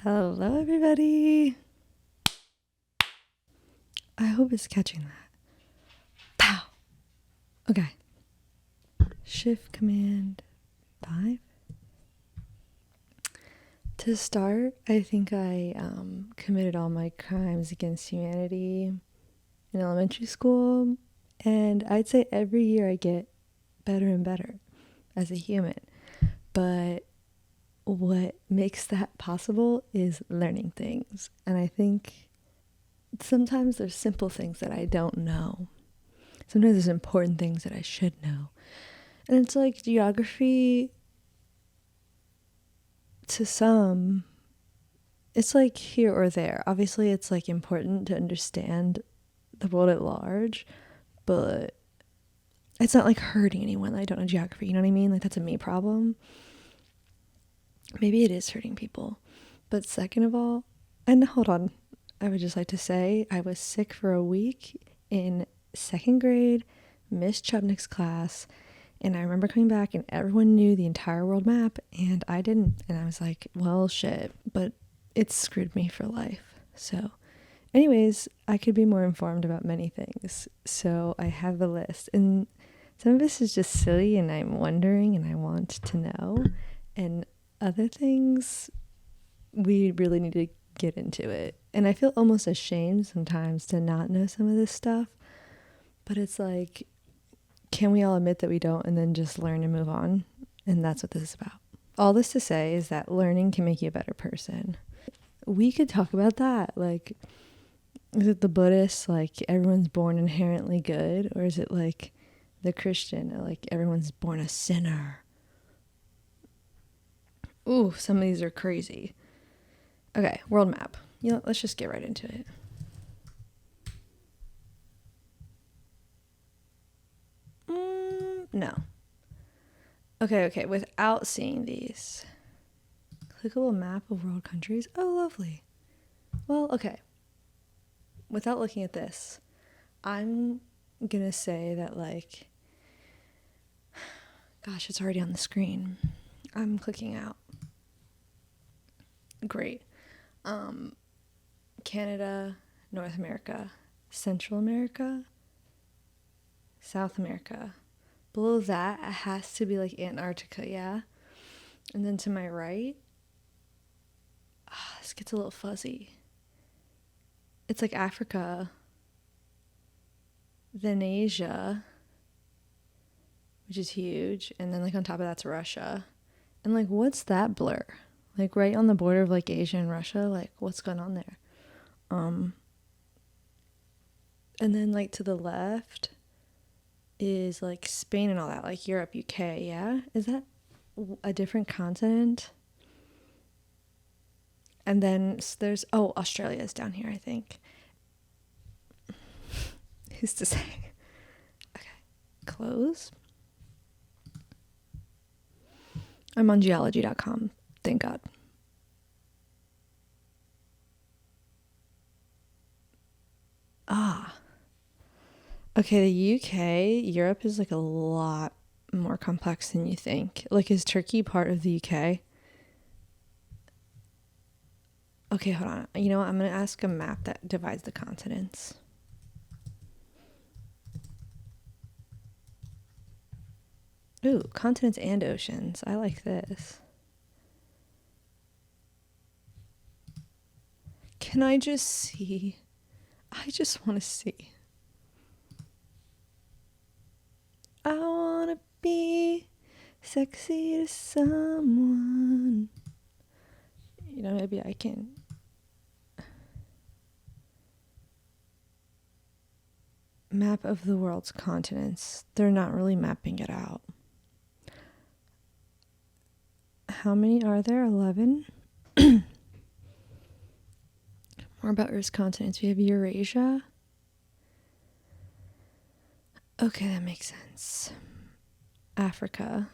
Hello, everybody. I hope it's catching that. Pow. Okay. Shift Command 5. To start, I think I committed all my crimes against humanity in elementary school. And I'd say every year I get better and better as a human. But what makes that possible is learning things. And I think sometimes there's simple things that I don't know. Sometimes there's important things that I should know. And it's like geography, to some, it's like here or there. Obviously, it's like important to understand the world at large, but it's not like hurting anyone that I don't know geography. You know what I mean? Like, that's a me problem. Maybe it is hurting people. But second of all, and hold on, I would just like to say I was sick for a week in second grade, Miss Chubnick's class. And I remember coming back and everyone knew the entire world map and I didn't. And I was like, well, shit. But it screwed me for life. So anyways, I could be more informed about many things. So I have the list. And some of this is just silly and I'm wondering and I want to know. And other things, we really need to get into it. And I feel almost ashamed sometimes to not know some of this stuff. But it's like, can we all admit that we don't and then just learn and move on? And that's what this is about. All this to say is that learning can make you a better person. We could talk about that. Like, is it the Buddhist, like everyone's born inherently good? Or is it like the Christian, like everyone's born a sinner? Ooh, some of these are crazy. Okay, world map. Let's just get right into it. No. Okay, without seeing these. Clickable map of world countries. Oh, lovely. Well, okay. Without looking at this, I'm gonna say that, like, gosh, it's already on the screen. I'm clicking out. Great. Canada, North America, Central America, South America. Below that, it has to be like Antarctica, yeah? And then to my right, this gets a little fuzzy. It's like Africa, then Asia, which is huge, and then like on top of that's Russia. And like, what's that blur? Like right on the border of like Asia and Russia, like what's going on there? And then like to the left is like Spain and all that, like Europe, UK, yeah? Is that a different continent? And then there's, Australia's down here, I think. Who's to say? Okay, close. I'm on geology.com, thank God. Okay, the UK, Europe is like a lot more complex than you think. Like, is Turkey part of the UK? Okay, hold on. You know what? I'm going to ask a map that divides the continents. Ooh, continents and oceans. I like this. Can I just see? I just want to see. I want to be sexy to someone. You know, maybe I can. Map of the world's continents. They're not really mapping it out. How many are there? 11? More about Earth's continents. We have Eurasia. Okay, that makes sense. Africa.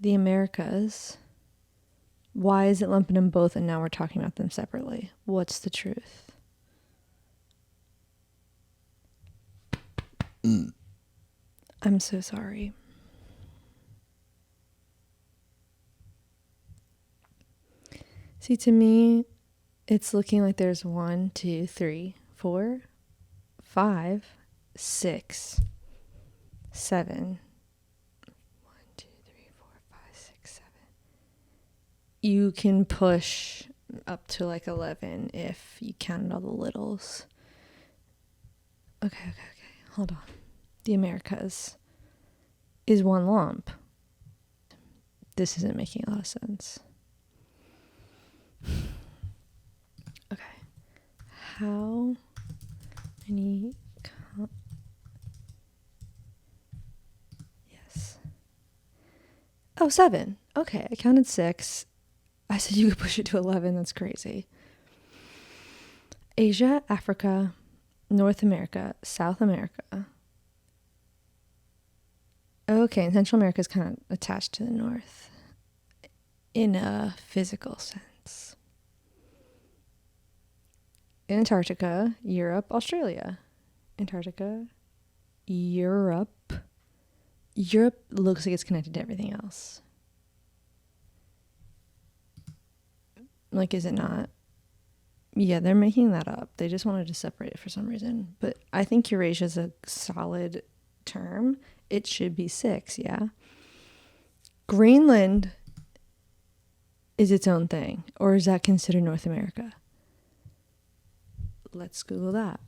The Americas. Why is it lumping them both and now we're talking about them separately? What's the truth? I'm so sorry. See, to me, it's looking like there's 1, 2, 3, 4, 5, 6, 7. 1, 2, 3, 4, 5, 6, 7. You can push up to like 11 if you counted all the littles. Okay. Hold on. The Americas is one lump. This isn't making a lot of sense. Okay. How many... Yes. Oh, 7. Okay, I counted 6. I said you could push it to 11. That's crazy. Asia, Africa, North America, South America. Okay, and Central America is kind of attached to the North in a physical sense. Antarctica, Europe, Australia. Antarctica, Europe. Europe looks like it's connected to everything else. Like, is it not? Yeah, they're making that up. They just wanted to separate it for some reason. But I think Eurasia is a solid term. It should be 6, yeah? Greenland is its own thing. Or is that considered North America? Let's Google that.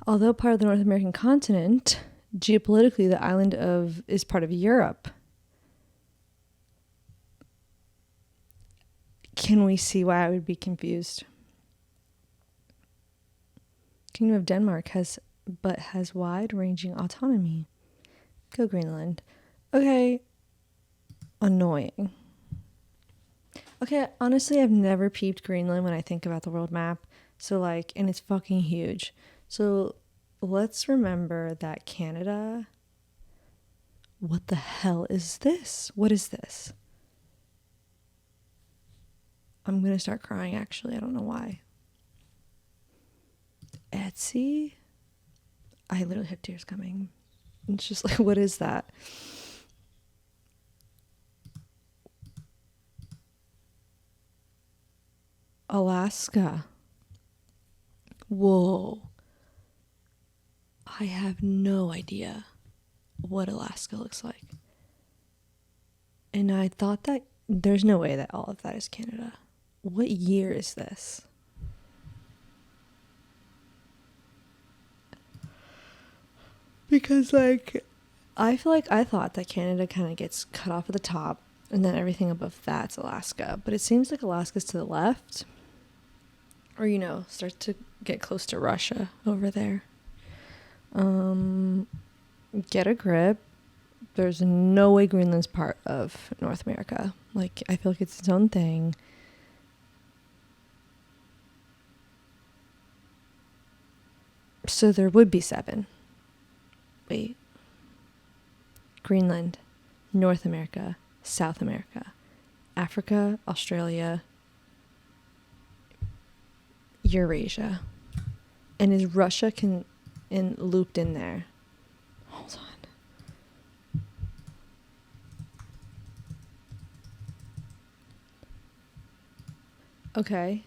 Although part of the North American continent, geopolitically the island is part of Europe. Can we see why I would be confused? Kingdom of Denmark has wide-ranging autonomy. Go Greenland. Okay. Annoying. Okay, honestly, I've never peeped Greenland when I think about the world map. So, like, and it's fucking huge. So, let's remember that Canada... What the hell is this? What is this? I'm gonna start crying, actually. I don't know why. Etsy? I literally have tears coming. It's just like, what is that? Alaska. Whoa. I have no idea what Alaska looks like. And I thought that there's no way that all of that is Canada. What year is this? Because, like, I feel like I thought that Canada kind of gets cut off at the top and then everything above that's Alaska. But it seems like Alaska's to the left. Or, you know, starts to get close to Russia over there. Get a grip. There's no way Greenland's part of North America. Like, I feel like it's its own thing. So there would be 7. Wait. Greenland, North America, South America, Africa, Australia, Eurasia. And is Russia looped in there? Hold on. Okay.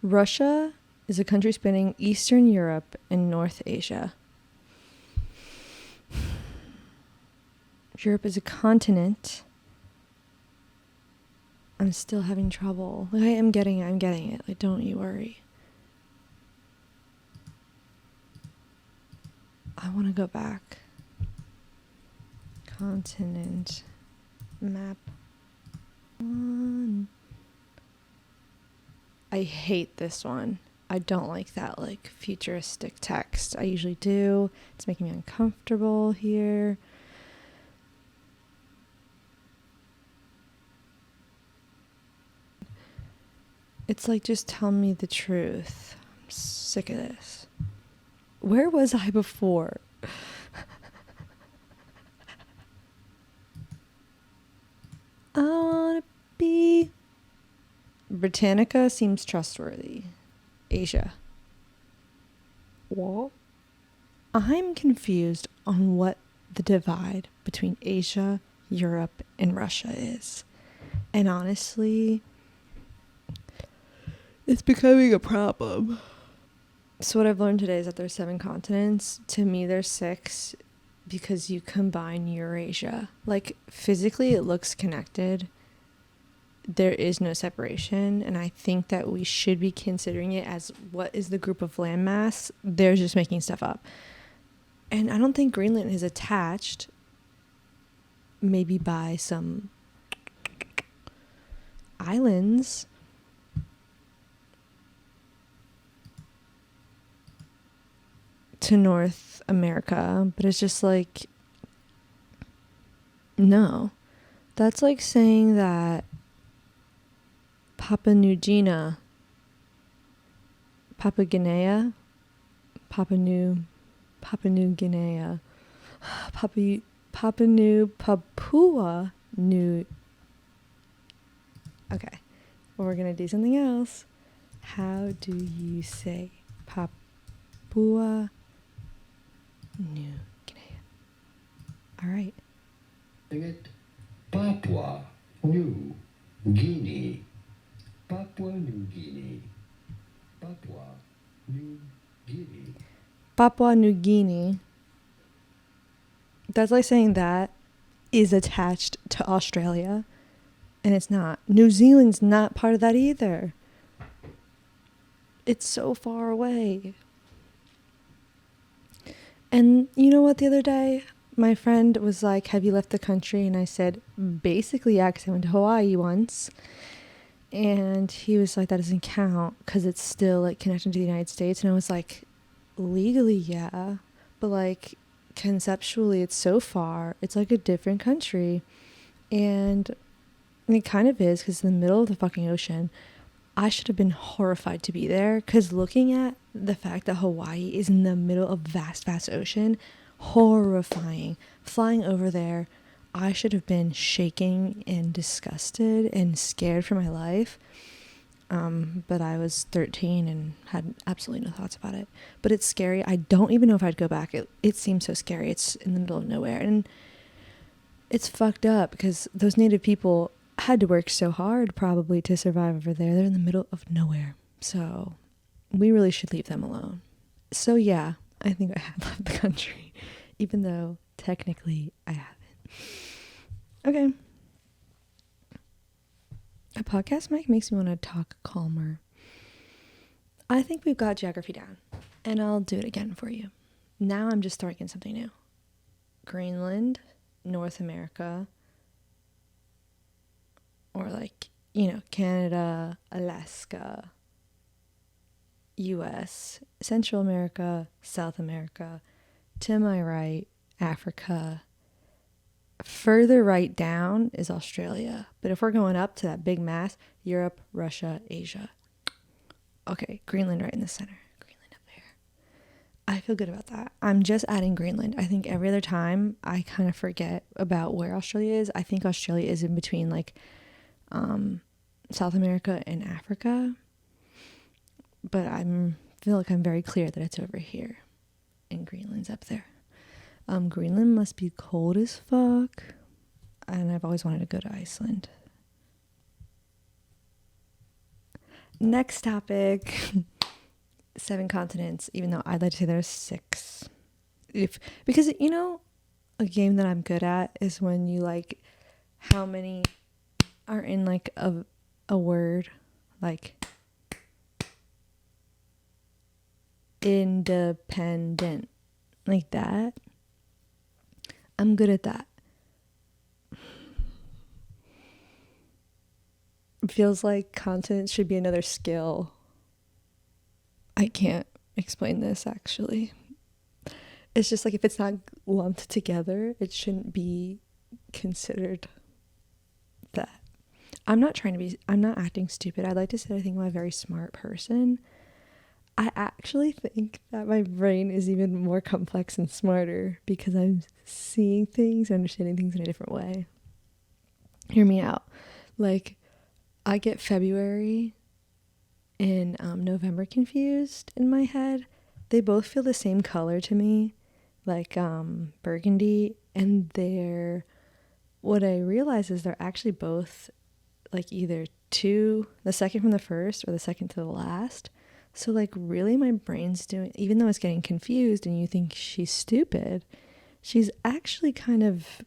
Russia is a country spanning Eastern Europe and North Asia. Europe is a continent. I'm still having trouble. Like, I'm getting it. Like, don't you worry. I want to go back. Continent map 1. I hate this one. I don't like that, like, futuristic text. I usually do. It's making me uncomfortable here. It's like, just tell me the truth. I'm sick of this. Where was I before? I want to be... Britannica seems trustworthy. Asia. What? I'm confused on what the divide between Asia, Europe, and Russia is. And honestly, it's becoming a problem. So what I've learned today is that there's 7 continents. To me, there's 6 because you combine Eurasia. Like, physically, it looks connected. There is no separation, and I think that we should be considering it as what is the group of landmass. They're just making stuff up. And I don't think Greenland is attached, maybe by some islands. To North America, but it's just like, no. That's like saying that Papua New Guinea, Papua Guinea, Papua New Guinea, Papua New. Okay, well, we're gonna do something else. How do you say Papua New Guinea? All right. Papua New Guinea. Papua New Guinea. Papua New Guinea. Papua New Guinea. That's like saying that is attached to Australia, and it's not. New Zealand's not part of that either. It's so far away. And you know what, the other day, my friend was like, have you left the country? And I said, basically, yeah, because I went to Hawaii once. And he was like, that doesn't count because it's still like connected to the United States. And I was like, legally, yeah. But like conceptually, it's so far. It's like a different country. And it kind of is because it's in the middle of the fucking ocean. I should have been horrified to be there because looking at the fact that Hawaii is in the middle of vast, vast ocean, horrifying. Flying over there, I should have been shaking and disgusted and scared for my life. But I was 13 and had absolutely no thoughts about it. But it's scary. I don't even know if I'd go back. It seems so scary. It's in the middle of nowhere. And it's fucked up because those native people had to work so hard probably to survive over there. They're in the middle of nowhere. So we really should leave them alone. So yeah, I think I have left the country, even though technically I haven't. Okay. A podcast mic makes me want to talk calmer. I think we've got geography down, and I'll do it again for you. Now I'm just throwing in something new. Greenland, North America, or like, Canada, Alaska, US, Central America, South America, to my right, Africa. Further right down is Australia. But if we're going up to that big mass, Europe, Russia, Asia. Okay, Greenland right in the center. Greenland up there. I feel good about that. I'm just adding Greenland. I think every other time I kind of forget about where Australia is. I think Australia is in between like South America and Africa. But I feel like I'm very clear that it's over here. And Greenland's up there. Greenland must be cold as fuck. And I've always wanted to go to Iceland. Next topic. 7 continents, even though I'd like to say there's 6. Because, a game that I'm good at is when you like how many are in like a word, like independent, like that. I'm good at that. It feels like continents should be another skill. I can't explain this actually. It's just like if it's not lumped together, it shouldn't be considered that. I'm not acting stupid. I'd like to say I think I'm a very smart person. I actually think that my brain is even more complex and smarter because I'm seeing things, understanding things in a different way. Hear me out. Like, I get February and November confused in my head, They both feel the same color to me, like burgundy, and what I realize is they're actually both like either the second from the first or the second to the last. So like really my brain's doing, even though it's getting confused and you think she's stupid, she's actually kind of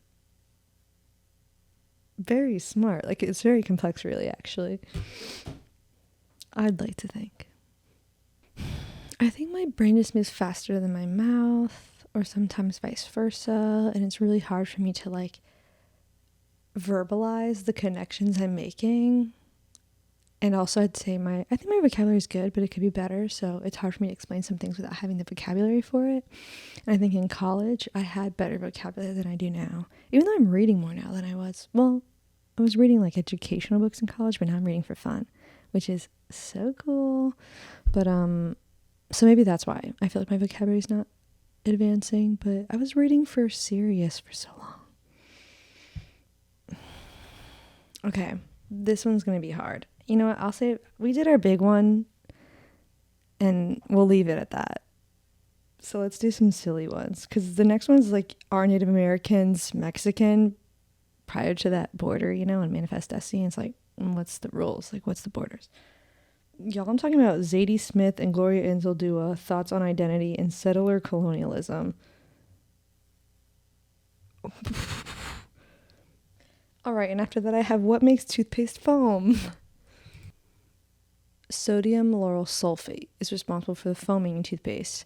very smart. Like it's very complex really, actually. I'd like to think. I think my brain just moves faster than my mouth, or sometimes vice versa, and it's really hard for me to like verbalize the connections I'm making. And also I'd say I think my vocabulary is good, but it could be better, so it's hard for me to explain some things without having the vocabulary for it. And I think in college I had better vocabulary than I do now, even though I'm reading more now than I was. Well, I was reading like educational books in college, but now I'm reading for fun, which is so cool. But so maybe that's why I feel like my vocabulary is not advancing, but I was reading for serious for so long. Okay, this one's going to be hard. You know what? I'll say we did our big one and we'll leave it at that. So let's do some silly ones, because the next one's like, are Native Americans Mexican prior to that border, you know, and Manifest Destiny? It's like, what's the rules? Like, what's the borders? Y'all, I'm talking about Zadie Smith and Gloria Anzaldúa, thoughts on identity and settler colonialism. All right, and after that I have what makes toothpaste foam. Sodium lauryl sulfate is responsible for the foaming in toothpaste.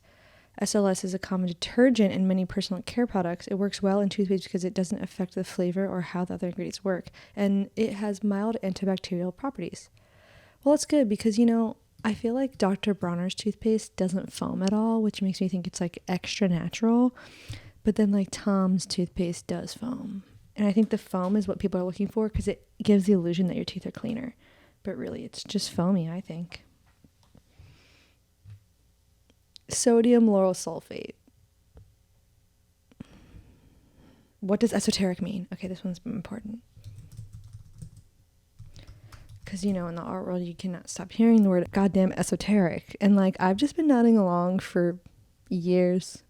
SLS is a common detergent in many personal care products. It works well in toothpaste because it doesn't affect the flavor or how the other ingredients work, and it has mild antibacterial properties. Well, that's good because, you know, I feel like Dr. Bronner's toothpaste doesn't foam at all, which makes me think it's like extra natural. But then like Tom's toothpaste does foam. And I think the foam is what people are looking for because it gives the illusion that your teeth are cleaner. But really, it's just foamy, I think. Sodium lauryl sulfate. What does esoteric mean? Okay, this one's important. Because, you know, in the art world, you cannot stop hearing the word goddamn esoteric. And, like, I've just been nodding along for years.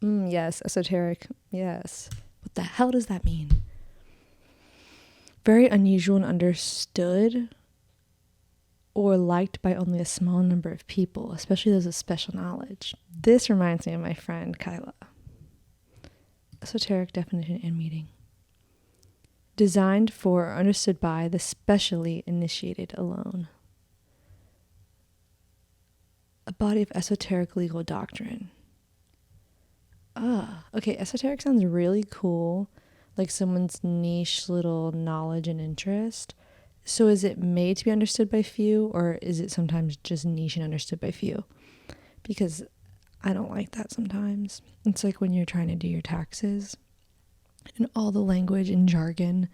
Yes, esoteric. Yes. What the hell does that mean? Very unusual and understood or liked by only a small number of people, especially those with special knowledge. This reminds me of my friend Kyla. Esoteric definition and meaning. Designed for or understood by the specially initiated alone. A body of esoteric legal doctrine. Okay, esoteric sounds really cool, like someone's niche little knowledge and interest. So is it made to be understood by few, or is it sometimes just niche and understood by few? Because I don't like that sometimes. It's like when you're trying to do your taxes and all the language and jargon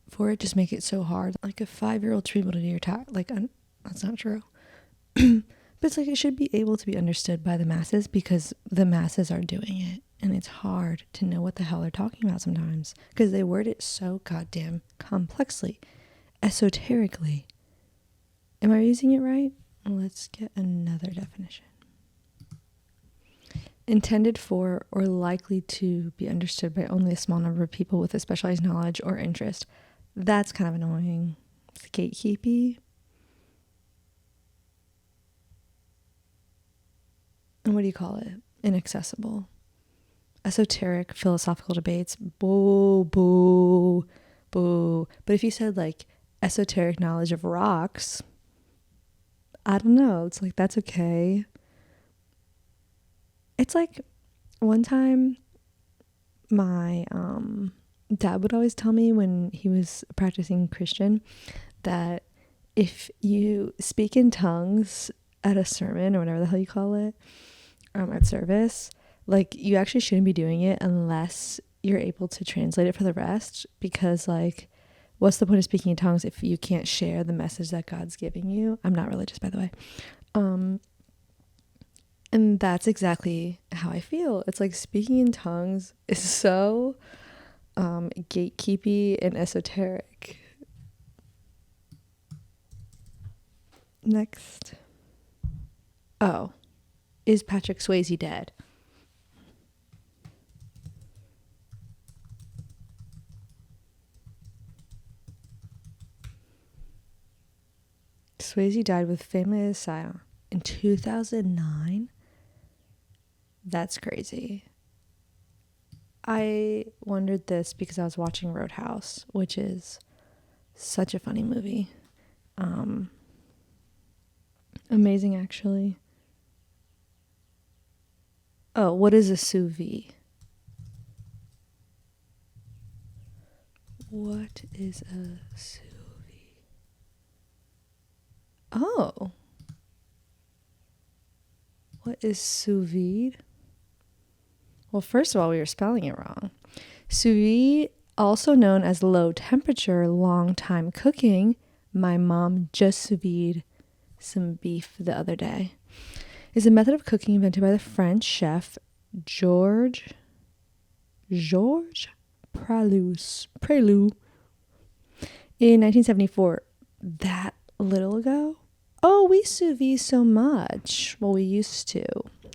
for it just make it so hard. Like a 5-year-old should be able to do your tax. Like, that's not true. But it's like it should be able to be understood by the masses because the masses are doing it. And it's hard to know what the hell they're talking about sometimes because they word it so goddamn complexly, esoterically. Am I using it right? Let's get another definition. Intended for or likely to be understood by only a small number of people with a specialized knowledge or interest. That's kind of annoying. It's gatekeepy. And what do you call it? Inaccessible. Esoteric philosophical debates. Boo, boo, boo. But if you said like esoteric knowledge of rocks, I don't know. It's like, that's okay. It's like one time my dad would always tell me when he was practicing Christian that if you speak in tongues at a sermon or whatever the hell you call it, at service, like you actually shouldn't be doing it unless you're able to translate it for the rest, because like what's the point of speaking in tongues if you can't share the message that God's giving you? I'm not religious, by the way. And that's exactly how I feel. It's like speaking in tongues is so gatekeepy and esoteric. Next. Oh, Is Patrick Swayze dead? Swayze died with family asylum in 2009. That's crazy. I wondered this because I was watching Roadhouse, which is such a funny movie. Amazing, actually. Oh, what is a sous vide? What is a sous vide? Oh. What is sous vide? Well, first of all, we were spelling it wrong. Sous vide, also known as low temperature, long time cooking. My mom just sous vide some beef the other day. Is a method of cooking invented by the French chef Georges Prelu in 1974. That little ago? Oh, we sous vide so much. Well, we used to.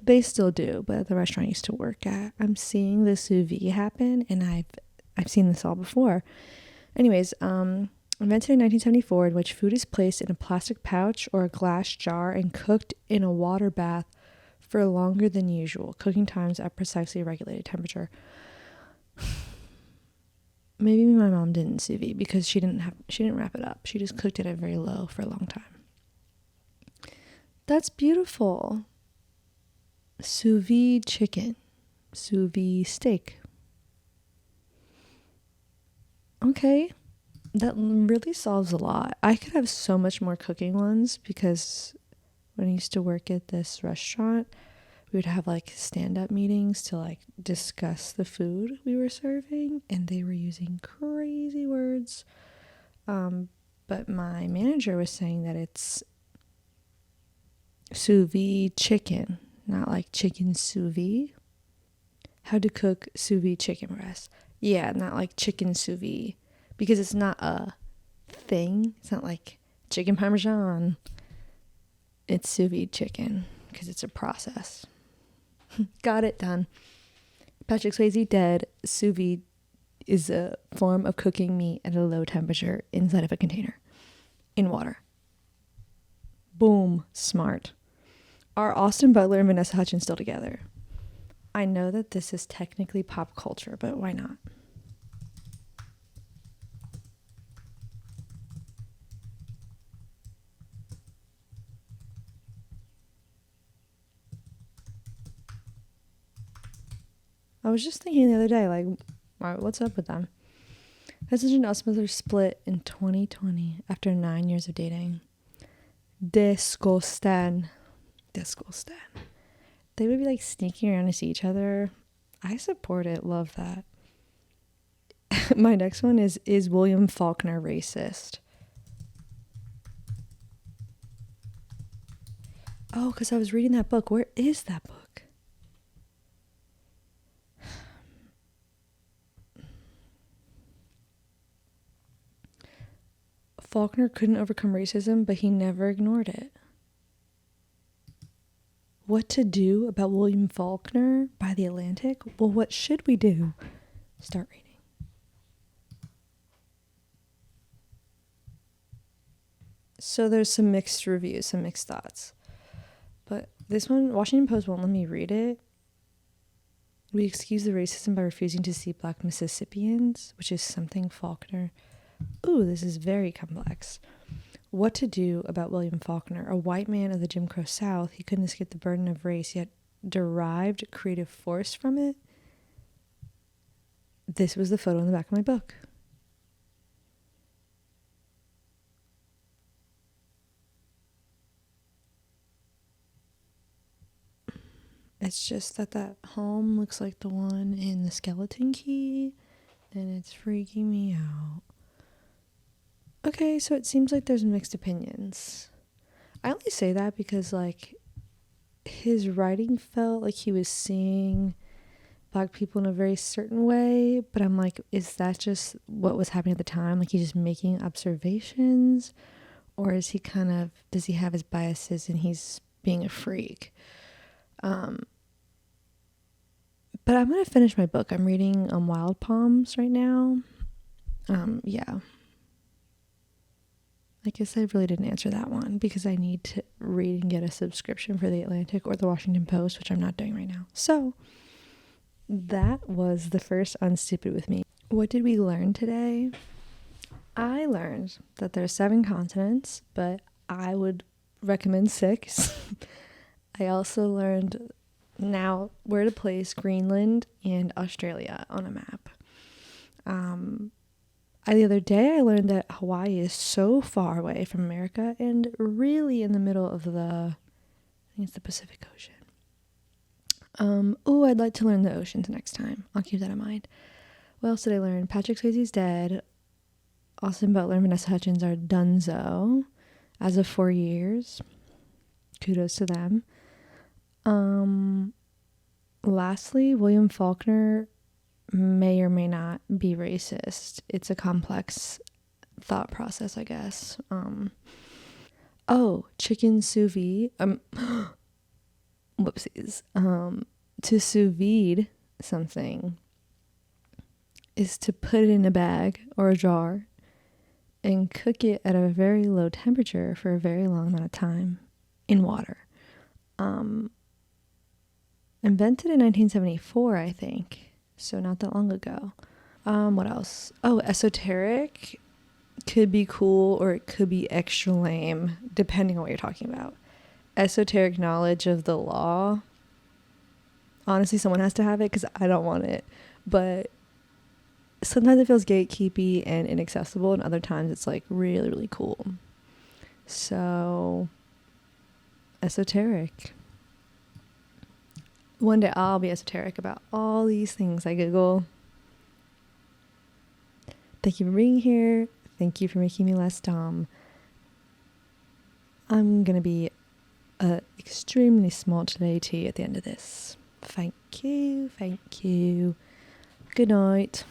They still do, but at the restaurant I used to work at, I'm seeing the sous vide happen, and I've seen this all before. Anyways, invented in 1974, in which food is placed in a plastic pouch or a glass jar and cooked in a water bath for longer than usual. Cooking times at precisely regulated temperature. Maybe my mom didn't sous vide because she didn't wrap it up. She just cooked it at very low for a long time. That's beautiful. Sous vide chicken. Sous vide steak. Okay. That really solves a lot. I could have so much more cooking ones because when I used to work at this restaurant, we would have like stand-up meetings to like discuss the food we were serving, and they were using crazy words. But my manager was saying that it's sous vide chicken, not like chicken sous vide. How to cook sous vide chicken breast. Yeah, not like chicken sous vide, because it's not a thing. It's not like chicken parmesan. It's sous vide chicken because it's a process. Got it done. Patrick Swayze dead. Sous vide is a form of cooking meat at a low temperature inside of a container in water. Boom. Smart. Are Austin Butler and Vanessa Hudgens still together? I know that this is technically pop culture, but why not? I was just thinking the other day, like, what's up with them? Hudgens and Austin Butler split in 2020 after 9 years of dating. Disgusting. They would be like sneaking around to see each other. I support it. Love that. My next one is William Faulkner racist? Oh, because I was reading that book. Where is that book? Faulkner couldn't overcome racism, but he never ignored it. What to Do About William Faulkner by The Atlantic? Well, what should we do? Start reading. So there's some mixed reviews, some mixed thoughts. But this one, Washington Post won't let me read it. We excuse the racism by refusing to see black Mississippians, which is something Faulkner. Ooh, this is very complex. What to Do About William Faulkner, a white man of the Jim Crow South. He couldn't escape the burden of race, yet derived creative force from it. This was the photo in the back of my book. It's just that home looks like the one in The Skeleton Key, and it's freaking me out. Okay, so it seems like there's mixed opinions. I only say that because, like, his writing felt like he was seeing black people in a very certain way, but I'm like, is that just what was happening at the time? Like, he's just making observations? Or is he does he have his biases and he's being a freak? Um, but I'm going to finish my book. I'm reading Wild Palms right now. Yeah. I guess I really didn't answer that one because I need to read and get a subscription for the Atlantic or the Washington Post, which I'm not doing right now. So that was the first Unstupid with me. What did we learn today? I learned that there's 7 continents, but I would recommend 6. I also learned now where to place Greenland and Australia on a map. The other day I learned that Hawaii is so far away from America and really in the middle of I think it's the Pacific Ocean. I'd like to learn the oceans next time. I'll keep that in mind. What else did I learn? Patrick Swayze's dead. Austin Butler and Vanessa Hudgens are donezo as of 4 years. Kudos to them. Lastly, William Faulkner may or may not be racist. It's a complex thought process, I guess. Chicken sous vide. Whoopsies. To sous vide something is to put it in a bag or a jar and cook it at a very low temperature for a very long amount of time in water. Invented in 1974, I think. So not that long ago. What else? Esoteric could be cool or it could be extra lame, depending on what you're talking about. Esoteric knowledge of the law. Honestly, someone has to have it because I don't want it. But sometimes it feels gatekeepy and inaccessible, and other times it's like really, really cool. So, esoteric. One day I'll be esoteric about all these things I Google. Thank you for being here. Thank you for making me less dumb. I'm going to be extremely small today to you at the end of this. Thank you. Good night.